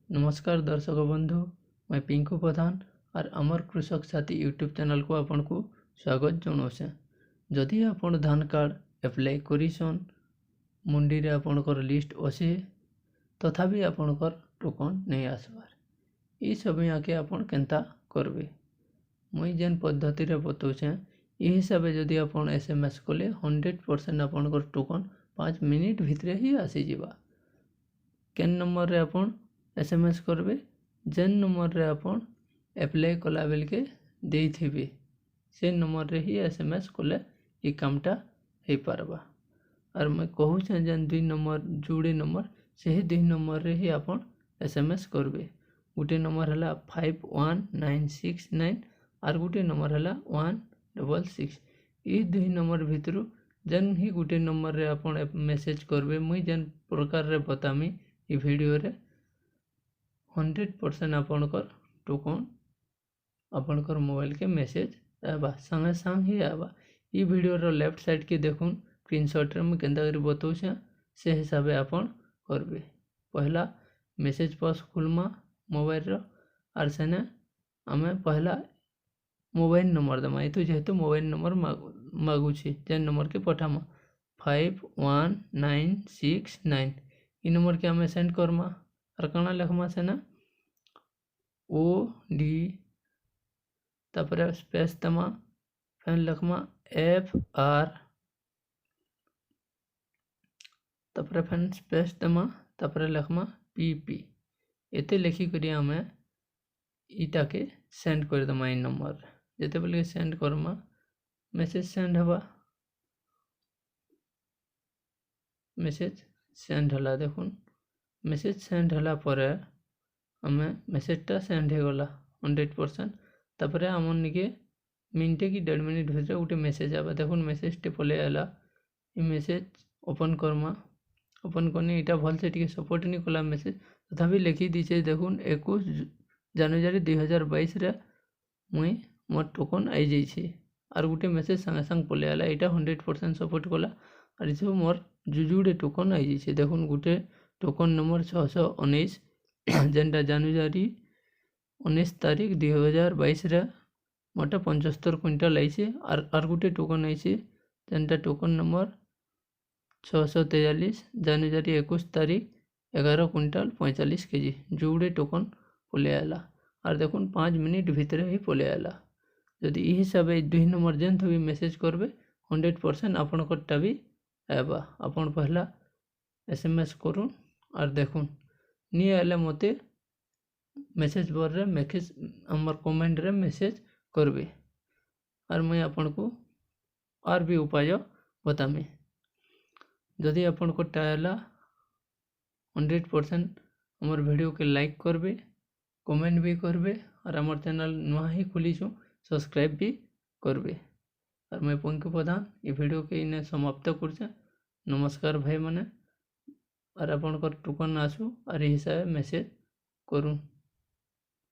नमस्कार दर्शक बंधु, मैं पिंकू प्रधान और अमर कृषक साथी यूट्यूब चैनल को आपन को स्वागत जनाऊे। जदि आपण धान कार्ड एप्लाय करिसन मंडी रे आपणकर लिस्ट अच्छे तथापि आपणकर टोकन नहीं आसबार, ये सब आके आपण केनता करबे मुई जेन पद्धति रे बताऊे ये हिसाब से जदि आपण SMS कले 100% आपणकर टोकन 5 मिनिट भितर ही आसी जिबा। केन नंबर रे आपण SMS करबे जेन नंबर रे आपण एप्लाय कला बेल के देइथिबे से नंबर रे ही SMS कले ये कामटा हो पारबा। और मैं कहूँ जेन 2 नंबर जोड़े नंबर से ही 2 नंबर रे ही आपण SMS करबे। गोटे नंबर है 51969 और गोटे नंबर है 166। ये 2 नंबर भितर जेन ही गोटे नंबर रे आपण मेसेज करबे मुई जेन प्रकार रे बतामी ये वीडियो रे 100% आपणकर टोकन आपणकर मोबाइल के मेसेज आवा संगे संग ही आवा। ये वीडियो रो लेफ्ट साइड के देखुन स्क्रीनशॉट रे मैं केनता करी बताऊँ से हिसाब से आपण करबे। पहला मेसेज पास खुलमा मोबाइल रो और सेने आमे पहला मोबाइल नंबर दमा। ये तो जेहेतु मोबाइल नंबर मागुची जेन नंबर के पठामा 51969 ये नंबर के आमे सेंड करमा और कणा लिखमा सेना OD तापर स्पेस दमा फिर लिखमा FR तापर फिर स्पेस दमा तापर लिखमा PP। एते लिखी करी आमे इटा के सेंड कर दमा। इन नंबर जेते बेले सेंड करमा मेसेज सेंड हवा। मेसेज सेंड हला देखुन मेसेज सेंड हला परे आमे मेसेजटा सेंड हो गला 100%। तापर आमन निके मिनटे की 1.5 मिनट भीतर गोटे मेसेज आवा देखुन मेसेज टे पले आला। ये मेसेज ओपन करमा ओपन करनी इटा भल से टिके सपोर्ट नहीं कला मेसेज तथापि लिखी दीचे देखुन 21 जनवरी 2022 रे मुई मोर टोकन आई जाइए और गोटे मेसेज संगे संग पले आला। इटा 100% सपोर्ट कला और सब मोर जुजुड़े टोकन आई जाइए देखुन गोटे टोकन नंबर 619 जेनटा जनवरी 19 तारीख 2022 रे मोटे 75 क्विंटल आईছে और गोटे टोकन आईছে जेनटा टोकन नंबर 643 जनवरी 21 तारीख 11 क्विंटल 45 केजी जोड़े टोकन पले आला और देखुन 5 मिनिट भीतर ही पले आला। जदि ई हिसाब से 2 नंबर जेन भी मेसेज करबे 100% आपणकटा भी आवा। आपण पहला SMS करूँ और देखुन नहीं आले मते मेसेज बर रे मेसेज हमर कमेंट रे मेसेज करबे और मैं आपन को और भी उपाय बतामी। जदि आपन को टाइला 100% हमर वीडियो के लाइक करबे कमेंट भी करबे और हमर चैनल नुआ ही खुली छु सब्सक्राइब भी करबे। और मैं पिंकू प्रधान ये वीडियो के इने समाप्त करछे। नमस्कार भाई माने और आपन टोकन आसू और हिसाब मेसेज करूँ।